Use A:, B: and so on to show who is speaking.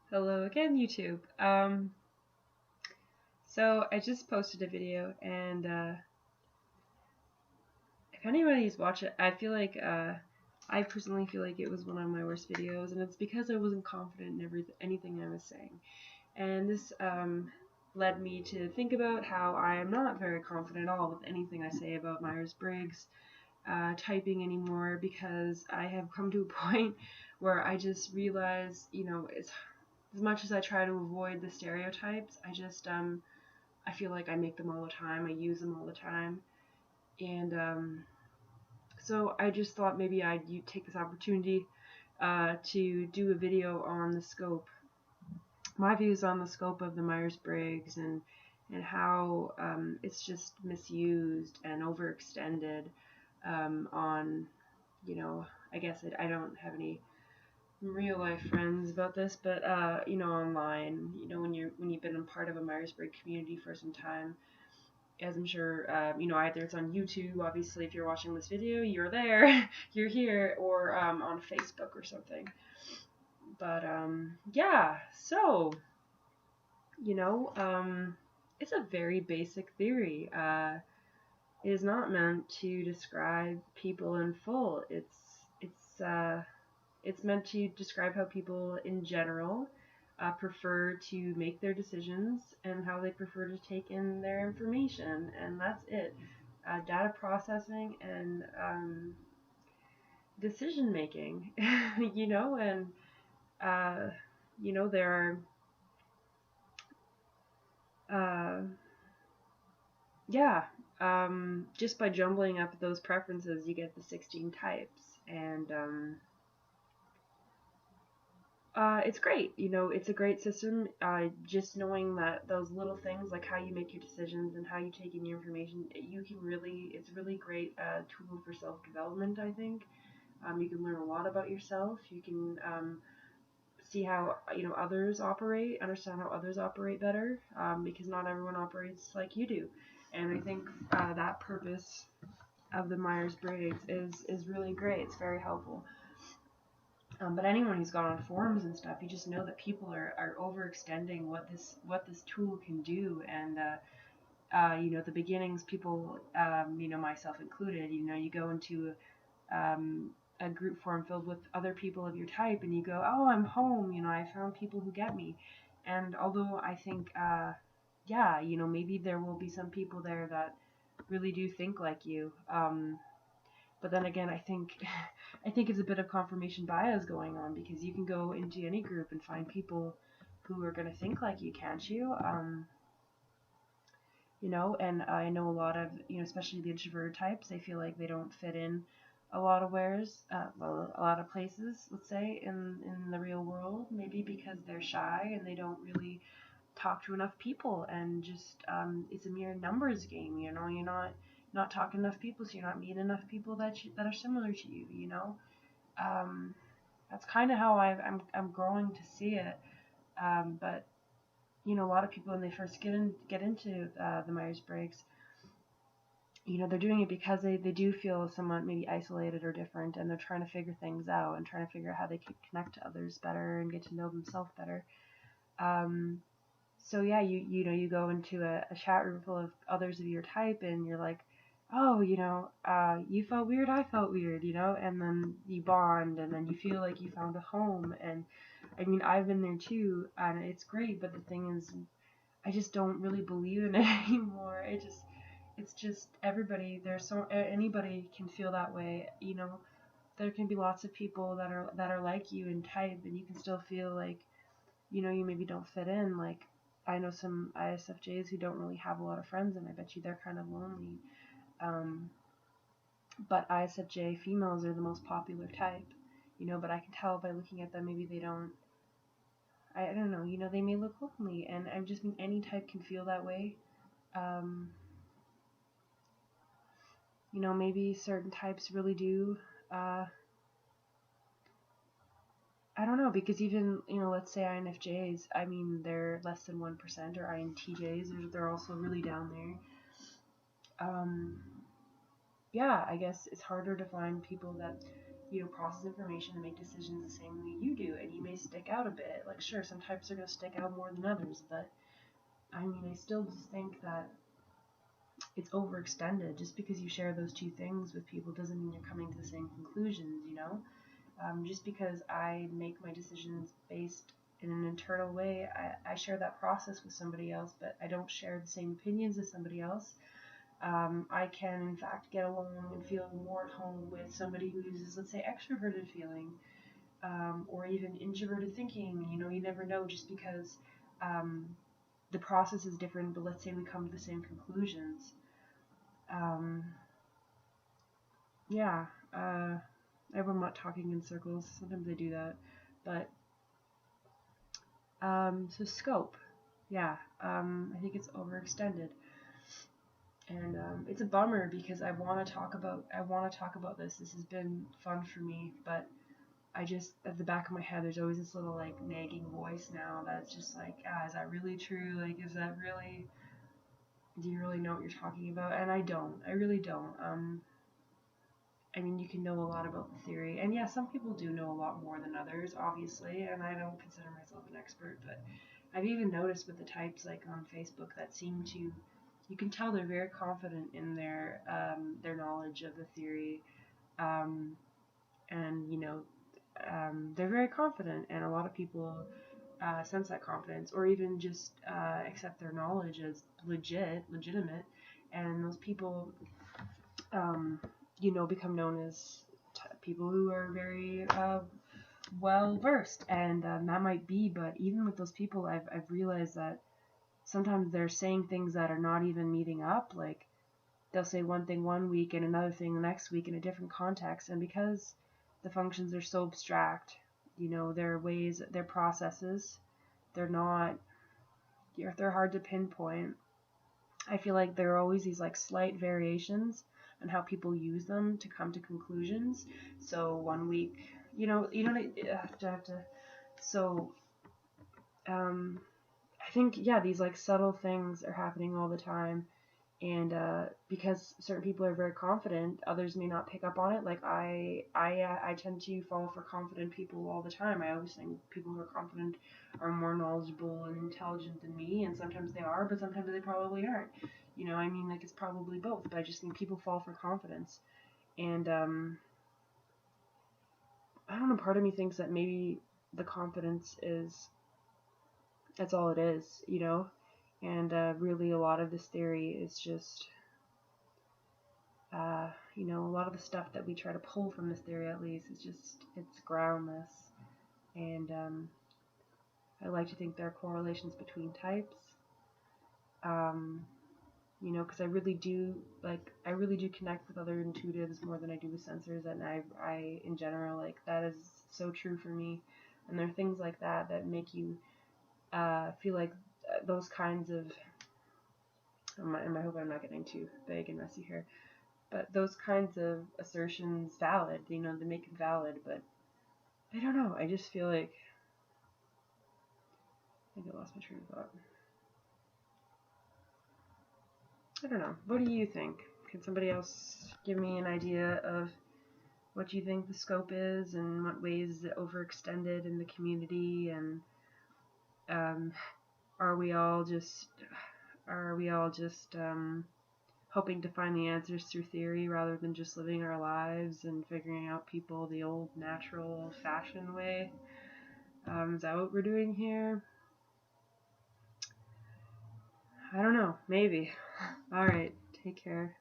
A: Hello again, YouTube. So I just posted a video, and if anybody's watched it, I personally feel like it was one of my worst videos, and it's because I wasn't confident in anything I was saying. And this led me to think about how I am not very confident at all with anything I say about Myers-Briggs typing anymore, because I have come to a point where I just realize, it's as much as I try to avoid the stereotypes, I feel like I make them all the time. I use them all the time, and so I just thought maybe I'd take this opportunity to do a video on the scope, my views on the scope of the Myers-Briggs, and how it's just misused and overextended on, I guess I don't have any real life friends about this, but online, when you've been a part of a Myers-Briggs community for some time, as I'm sure, either it's on YouTube, obviously, if you're watching this video, you're there, you're here, or on Facebook or something. But yeah, so you know, it's a very basic theory. It is not meant to describe people in full. It's meant to describe how people in general prefer to make their decisions and how they prefer to take in their information, and that's it. Data processing and decision making, and uh, there are, yeah, just by jumbling up those preferences, you get the 16 types, and it's great. It's a great system. Just knowing that those little things, like how you make your decisions and how you take in your information, it's a really great tool for self-development, I think. You can learn a lot about yourself. You can see how, others operate, understand how others operate better, because not everyone operates like you do. And I think that purpose of the Myers-Briggs is really great. It's very helpful. But anyone who's gone on forums and stuff, you just know that people are overextending what this tool can do, and the beginnings, people, myself included, you go into a group forum filled with other people of your type, and you go, oh, I'm home, I found people who get me. And although I think, yeah, maybe there will be some people there that really do think like you. But then again, I think I think it's a bit of confirmation bias going on, because you can go into any group and find people who are going to think like you, can't you? And I know a lot of, especially the introvert types, they feel like they don't fit in a lot of a lot of places, let's say, in the real world, maybe because they're shy and they don't really talk to enough people, and just it's a mere numbers game. You're not talking to enough people, so you're not meeting enough people that are similar to you. Um, that's kind of how I'm growing to see it. But a lot of people, when they first get into the Myers-Briggs, they're doing it because they do feel somewhat maybe isolated or different, and they're trying to figure things out and trying to figure out how they can connect to others better and get to know themselves better. Um, so yeah, you go into a chat room full of others of your type, and you're like, oh, you felt weird, I felt weird, and then you bond, and then you feel like you found a home. And I mean, I've been there too, and it's great, but the thing is, I just don't really believe in it anymore. It's just everybody. Anybody can feel that way. There can be lots of people that are like you in type, and you can still feel like, you maybe don't fit in. Like, I know some ISFJs who don't really have a lot of friends, and I bet you they're kind of lonely. Um, but ISFJ females are the most popular type, but I can tell by looking at them, maybe they don't. I don't know, they may look lonely, and I just mean any type can feel that way. Um, maybe certain types really do. Uh, I don't know, because even, let's say INFJs, I mean, they're less than 1%, or INTJs, they're also really down there. Yeah, I guess it's harder to find people that process information and make decisions the same way you do, and you may stick out a bit. Like, sure, some types are going to stick out more than others, but I mean, I still just think that it's overextended. Just because you share those two things with people doesn't mean you're coming to the same conclusions, just because I make my decisions based in an internal way, I share that process with somebody else, but I don't share the same opinions as somebody else. I can, in fact, get along and feel more at home with somebody who uses, let's say, extroverted feeling, or even introverted thinking. You never know, just because um, the process is different, but let's say we come to the same conclusions. Um, yeah, I hope I'm not talking in circles. Sometimes I do that. But, so scope. Yeah, I think it's overextended. And it's a bummer because I want to talk about this. This has been fun for me, but I just, at the back of my head, there's always this little like nagging voice now that's just like, is that really true? Like, is that really? Do you really know what you're talking about? And I don't. I really don't. I mean, you can know a lot about the theory, and yeah, some people do know a lot more than others, obviously, and I don't consider myself an expert, but I've even noticed with the types like on Facebook that seem to, you can tell they're very confident in their knowledge of the theory, um, and they're very confident, and a lot of people sense that confidence, or even just accept their knowledge as legitimate, and those people, become known as people who are very well versed, and that might be. But even with those people, I've realized that sometimes they're saying things that are not even meeting up. Like, they'll say one thing one week and another thing the next week in a different context, and because the functions are so abstract, their ways, their processes, they're not, they're hard to pinpoint. I feel like there are always these like slight variations on how people use them to come to conclusions. So one week, you don't have to. So I think, yeah, these like subtle things are happening all the time, and because certain people are very confident, others may not pick up on it. Like, I tend to fall for confident people all the time. I always think people who are confident are more knowledgeable and intelligent than me, and sometimes they are, but sometimes they probably aren't. I mean, like, it's probably both, but I just think people fall for confidence. And I don't know, part of me thinks that maybe the confidence that's all it is, and really a lot of this theory is just a lot of the stuff that we try to pull from this theory, at least, is just, it's groundless. And I like to think there are correlations between types, because I really do connect with other intuitives more than I do with sensors, and I in general, like, that is so true for me. And there are things like that make you feel like those kinds of, and I hope I'm not getting too vague and messy here, but those kinds of assertions valid, they make it valid, but I don't know, I just feel like, I think I lost my train of thought. I don't know, what do you think? Can somebody else give me an idea of what you think the scope is, and what ways it overextended in the community, and are we all just hoping to find the answers through theory rather than just living our lives and figuring out people the old natural fashioned way? Is that what we're doing here? I don't know, maybe. Alright, take care.